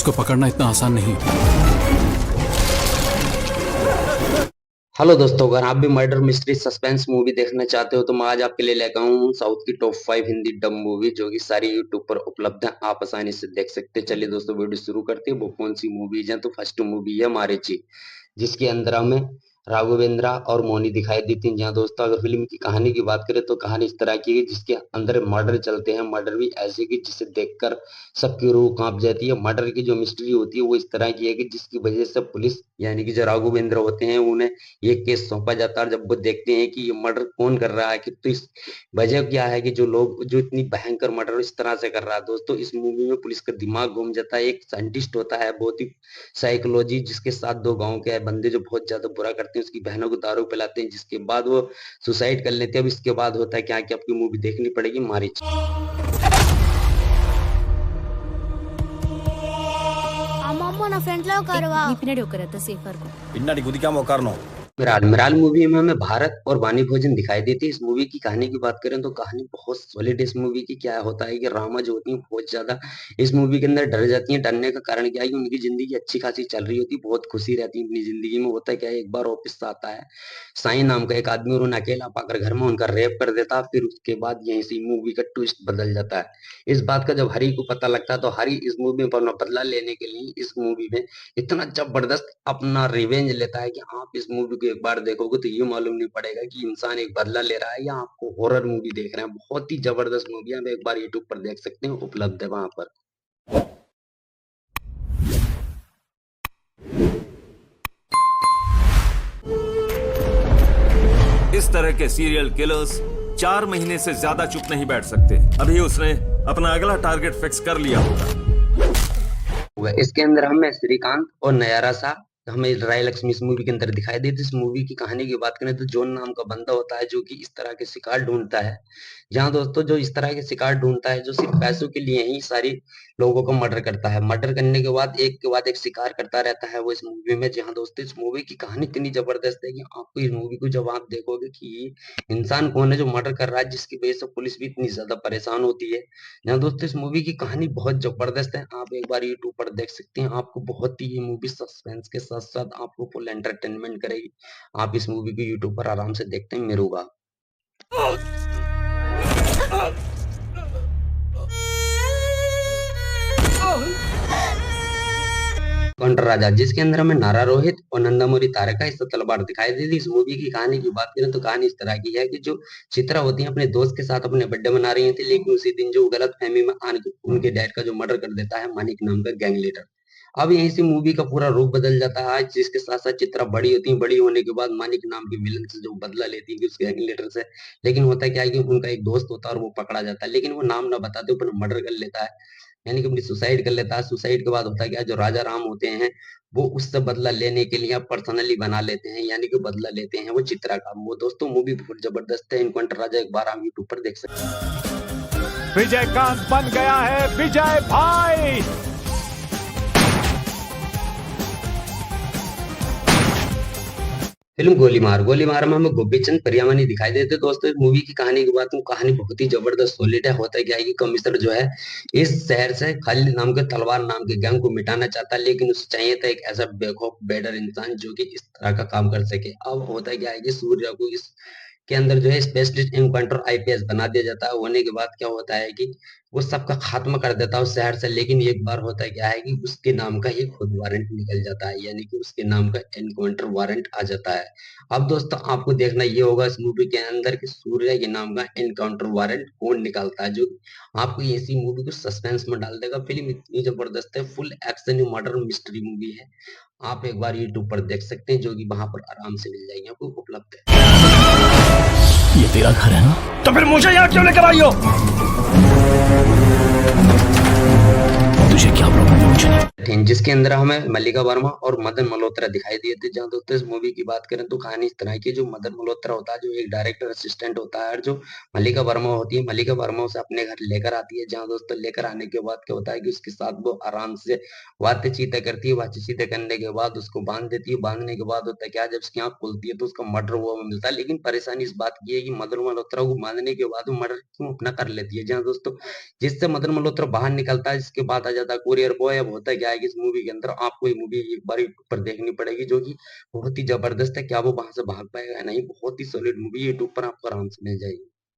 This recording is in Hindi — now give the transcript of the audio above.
इसको पकड़ना इतना आसान नहीं। हेलो दोस्तों, अगर आप भी मर्डर मिस्ट्री सस्पेंस मूवी देखना चाहते हो तो मैं आज आपके लिए लेकर आऊं हूं साउथ की टॉप 5 हिंदी डब मूवी, जो कि सारी यूट्यूब पर उपलब्ध है। आप आसानी से देख सकते हैं। चलिए दोस्तों, वीडियो शुरू करते हैं। वो कौन सी मूवीज है? तो फर्स्ट मूवी है मारेची, जिसके अंदर हमें राघवेंद्रा और मोनी दिखाई देती हैं। जहाँ दोस्तों अगर फिल्म की कहानी की बात करें तो कहानी इस तरह की है, जिसके अंदर मर्डर चलते हैं। मर्डर भी ऐसे की जिसे देखकर सबकी रूह कांप जाती है। मर्डर की जो मिस्ट्री होती है वो इस तरह की है कि जिसकी वजह से पुलिस यानी कि जो राघवेंद्र होते हैं उन्हें ये केस सौंपा जाता है। और जब वो देखते हैं कि ये मर्डर कौन कर रहा है, कि तो इस वजह क्या है कि जो लोग जो इतनी भयंकर मर्डर इस तरह से कर रहा है। दोस्तों इस मूवी में पुलिस का दिमाग घूम जाता है। एक साइंटिस्ट होता है बहुत ही साइकोलॉजी, जिसके साथ दो गांव के बंदे जो बहुत ज्यादा बुरा करते हैं, उसकी बहनों को दारू पिलाते हैं, जिसके बाद वो सुसाइड कर लेते हैं। अब इसके बाद होता है क्या कि आपकी मूवी देखनी पड़ेगी मारिच। అమ్మమ్మ నా ఫ్రెండ్ లో కరవా நீ பின்னாடி உட்கார சேஃபா இருக்கும். பின்னாடி குதிக்காம உட்காரணும். मिराल मूवी में हमें भारत और वानी भोजन दिखाई देती है। इस मूवी की कहानी की बात करें तो कहानी बहुत सॉलिड है। इस मूवी की क्या होता है कि रामा जो होती है बहुत ज्यादा इस मूवी के अंदर डर जाती हैं। डरने का कारण क्या है कि उनकी जिंदगी अच्छी खासी चल रही होती है, बहुत खुशी रहती है अपनी जिंदगी में। होता क्या है, एक बार ऑफिस से आता है साई नाम का एक आदमी और उन्हें अकेला पाकर घर में उनका रेप कर देता है। फिर उसके बाद यहीं से मूवी का ट्विस्ट बदल जाता है। इस बात का जब हरी को पता लगता है तो हरी इस मूवी में अपना बदला लेने के लिए इस मूवी में इतना जबरदस्त अपना रिवेंज लेता है कि आप इस मूवी को एक बार देखोगे तो ये मालूम नहीं पड़ेगा कि इंसान एक बदला ले रहा है या आपको हॉरर मूवी देख रहे हैं। बहुत ही जबरदस्त मूवी है, आप एक बार यूट्यूब पर देख सकते हैं, उपलब्ध है वहां पर। इस तरह के सीरियल किलर्स 4 महीने से ज्यादा चुप नहीं बैठ सकते। अभी उसने अपना अगला टारगेट फिक्स कर लिया होगा। इसके अंदर हमें श्रीकांत और नयारा सा हमें राय लक्ष्मी इस मूवी के अंदर दिखाई देती है। इस मूवी की कहानी की बात करें तो जॉन नाम का बंदा होता है जो कि इस तरह के शिकार ढूंढता है। जहाँ दोस्तों जो इस तरह के शिकार ढूंढता है जो सिर्फ पैसों के लिए ही सारी लोगों को मर्डर करता है। मर्डर करने के बाद एक शिकार करता रहता है वो इस मूवी में। जहाँ दोस्तों इस मूवी की कहानी इतनी जबरदस्त है कि आपको इस मूवी को जब आप देखोगे कि ये इंसान कौन है जो मर्डर कर रहा है, जिसकी वजह से पुलिस भी इतनी ज्यादा परेशान होती है। जहाँ दोस्तों इस मूवी की कहानी बहुत जबरदस्त है, आप एक बार यूट्यूब पर देख सकते हैं। आपको बहुत ही ये मूवी सस्पेंस के साथ साथ आपको फुल एंटरटेनमेंट करेगी। आप इस मूवी को यूट्यूब पर आराम से देखते हैं। मिरूगा काउंटर राजा, जिसके अंदर हमें नारा रोहित और नंदामोरी तारका इस तलवार दिखाई दी थी। इस मूवी की कहानी की बात करें तो कहानी इस तरह की है कि जो चित्रा होती है अपने दोस्त के साथ अपने बर्थडे मना रही थी, लेकिन उसी दिन जो गलत फहमी में आने उनके डैड का जो मर्डर कर देता है मानिक नाम का गैंग लीडर। अब यहीं से मूवी का पूरा रूप बदल जाता है, जिसके साथ साथ चित्रा बड़ी होती है। बड़ी होने के बाद मानिक नाम के विलन से जो बदला लेती है उस गैंग लीडर से। लेकिन होता क्या है कि उनका एक दोस्त होता है और वो पकड़ा जाता है, लेकिन वो नाम ना बताते ऊपर मर्डर कर लेता है, यानी कि अपनी सुसाइड कर लेता है। सुसाइड के बाद होता क्या है, जो राजा राम होते हैं वो उससे बदला लेने के लिए पर्सनली बना लेते हैं, यानी कि बदला लेते हैं वो चित्रा का। वो दोस्तों मूवी बहुत जबरदस्त है। इनकाउंटर राजा एक बार आप यूट्यूब पर देख सकते हैं। विजयकांत बन गया है विजय भाई। फिल्म गोलीमार में हमें गोपीचंद प्रियामणि दिखाई देते। दोस्तों इस मूवी की कहानी की बात करूं, कहानी बहुत ही जबरदस्त सॉलिड है। होता क्या है कि कमिश्नर जो है इस शहर से खाली नाम के तलवार नाम के गैंग को मिटाना चाहता है, लेकिन उसे चाहिए था एक ऐसा बेखौफ बेडर इंसान जो कि इस तरह का काम कर सके। अब होता क्या है कि सूर्य को इस के अंदर जो है स्पेशलिस्ट इनकाउंटर आईपीएस बना दिया जाता है। होने के बाद क्या होता है कि वो सबका खात्मा कर देता है उस शहर से। लेकिन एक बार होता क्या है कि उसके नाम का एक खुद वारंट निकल जाता है, यानी कि उसके नाम का एनकाउंटर वारंट आ जाता है। अब दोस्तों आपको देखना ये होगा इस मूवी के अंदर कि सूर्य के नाम का एनकाउंटर वारंट कौन निकालता है, जो आपको ऐसी मूवी को सस्पेंस में डाल देगा। फिल्म इतनी जबरदस्त है, full action murder mystery movie है। आप एक बार यूट्यूब पर देख सकते हैं, जो कि वहां पर आराम से मिल जाएगी, आपको उपलब्ध है। ये तेरा घर है ना? तो फिर मुझे यहाँ क्यों लेकर आई हो? तुझे क्या प्रॉब्लम है? मुझे नहीं। जिसके अंदर हमें मल्लिका वर्मा और मदन मल्होत्रा दिखाई दिए थे। जहाँ दोस्तों इस मूवी की बात करें तो कहानी इस तरह की, जो मदन मल्होत्रा होता है, जो एक डायरेक्टर असिस्टेंट होता है, और जो मल्लिका वर्मा होती है, मल्लिका वर्मा उसे अपने घर लेकर आती है। जहाँ दोस्तों लेकर आने के बाद क्या होता है कि उसके साथ वो आराम से बातचीत करती है। बातचीत करने के बाद उसको बांध देती है। बांधने के बाद होता है क्या, जब उसकी आंख खुलती है तो उसका मर्डर हुआ मिलता है। लेकिन परेशानी इस बात की है कि मदन मल्होत्रा को बांधने के बाद वो मर्डर क्यों अपना कर लेती है। जहाँ दोस्तों जिससे मदन मल्होत्रा बाहर निकलता है, जिसके बाद आ जाता है कुरियर बॉय। अब होता क्या है कि इस मूवी के अंदर आपको ये मूवी एक बार यूट्यूब पर देखनी पड़ेगी, जो कि बहुत ही जबरदस्त है। क्या वो वहां से भाग पाएगा या नहीं? बहुत ही सॉलिड मूवी यूट्यूब पर आपको आराम से मिल जाएगी।